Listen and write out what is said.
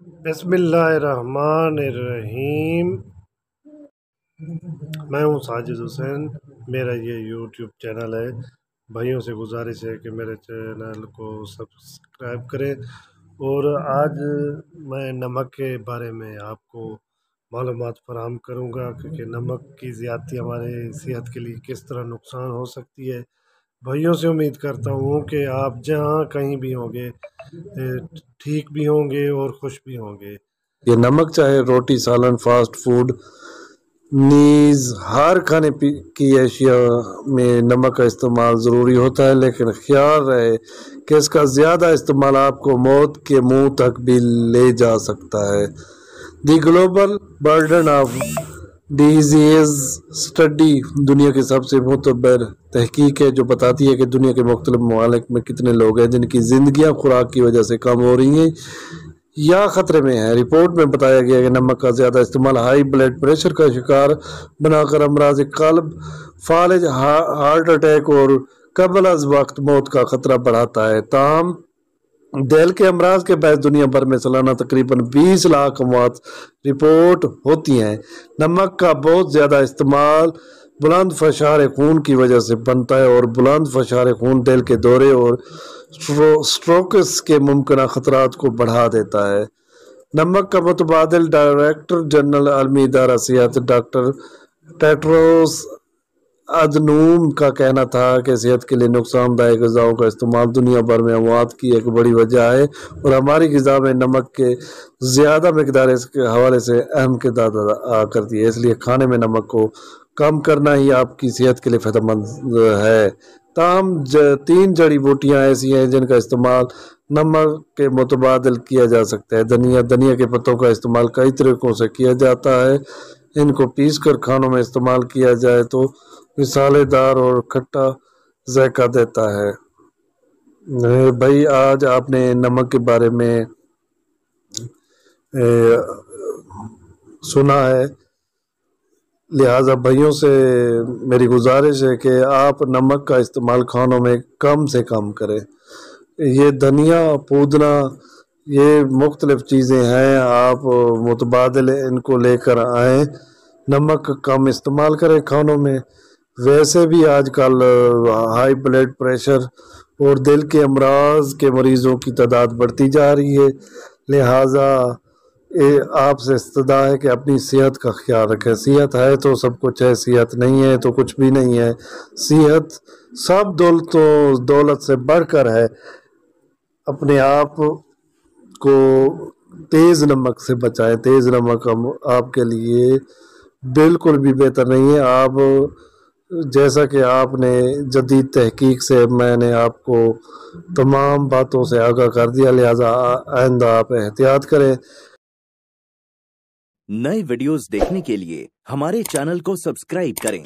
बिस्मिल्लाहिर्रहमानिर्रहीम। मैं हूँ साजिद हुसैन। मेरा ये यूट्यूब चैनल है। भाइयों से गुजारिश है कि मेरे चैनल को सब्सक्राइब करें। और आज मैं नमक के बारे में आपको मालूमात फराहम करूँगा कि नमक की ज़्यादती हमारे सेहत के लिए किस तरह नुकसान हो सकती है। भाइयों से उम्मीद करता हूँ कि आप जहाँ कहीं भी होंगे ठीक भी होंगे और खुश भी होंगे। ये नमक चाहे रोटी, सालन, फास्ट फूड, नीज हर खाने की अशिया में नमक का इस्तेमाल ज़रूरी होता है, लेकिन ख्याल रहे कि इसका ज़्यादा इस्तेमाल आपको मौत के मुंह तक भी ले जा सकता है। दी global burden of disease study दुनिया की सबसे मुतबर तहकीक है जो बताती है कि दुनिया के मुख्तलिफ ममालिक में कितने लोग हैं जिनकी जिंदगियां खुराक की वजह से कम हो रही हैं या खतरे में है। रिपोर्ट में बताया गया कि नमक का ज़्यादा इस्तेमाल हाई ब्लड प्रेशर का शिकार बनाकर अमराज कल्ब, फालिज, हार्ट अटैक और कबल अज वक्त मौत का खतरा बढ़ाता है। ताहम दिल के अमराज के बायस दुनिया भर में सालाना तकरीबन 20 लाख अमवात रिपोर्ट होती हैं। नमक का बहुत ज़्यादा इस्तेमाल बुलंद फशार खून की वजह से बनता है और बुलंद फशार खून दिल के दौरे और स्ट्रोक्स के मुमकिन खतरात को बढ़ा देता है। नमक का मुतबादिल डायरेक्टर जनरल आलमी इदारा सेहत डॉक्टर टेड्रोस अदनूम का कहना था कि सेहत के लिए नुकसानदायक ग़िज़ाओं का इस्तेमाल दुनिया भर में अमवात की एक बड़ी वजह है और हमारी ग़िज़ा में नमक के ज़्यादा मकदार इसके हवाले से अहम किरदार अदा करती है। इसलिए खाने में नमक को कम करना ही आपकी सेहत के लिए फ़ायदेमंद है। ताहम 3 जड़ी बूटियाँ ऐसी हैं जिनका इस्तेमाल नमक के मुतबादिल किया जा सकता है। धनिया के पत्तों का इस्तेमाल कई तरीक़ों से किया जाता है। इनको पीस कर खानों में इस्तेमाल किया जाए तो मिसालेदार और खट्टा जायका देता है। भाई आज आपने नमक के बारे में सुना है, लिहाजा भाइयों से मेरी गुजारिश है कि आप नमक का इस्तेमाल खानों में कम से कम करें। ये धनिया, पुदीना, ये मुख्तलिफ चीज़ें हैं, आप मुतबादिल इनको लेकर आएँ। नमक कम इस्तेमाल करें खानों में। वैसे भी आजकल हाई ब्लड प्रेशर और दिल के अमराज के मरीज़ों की तादाद बढ़ती जा रही है। लिहाजा आपसे इस्तदा है कि अपनी सेहत का ख्याल रखें। सेहत है तो सब कुछ है, सेहत नहीं है तो कुछ भी नहीं है। सेहत सब दौलत से बढ़कर है। अपने आप को तेज़ नमक से बचाएं। तेज़ नमक आपके लिए बिल्कुल भी बेहतर नहीं है। आप जैसा कि आपने जदीद तहकीक से मैंने आपको तमाम बातों से आगाह कर दिया, लिहाजा आइंदा आप एहतियात करें। नए वीडियोस देखने के लिए हमारे चैनल को सब्सक्राइब करें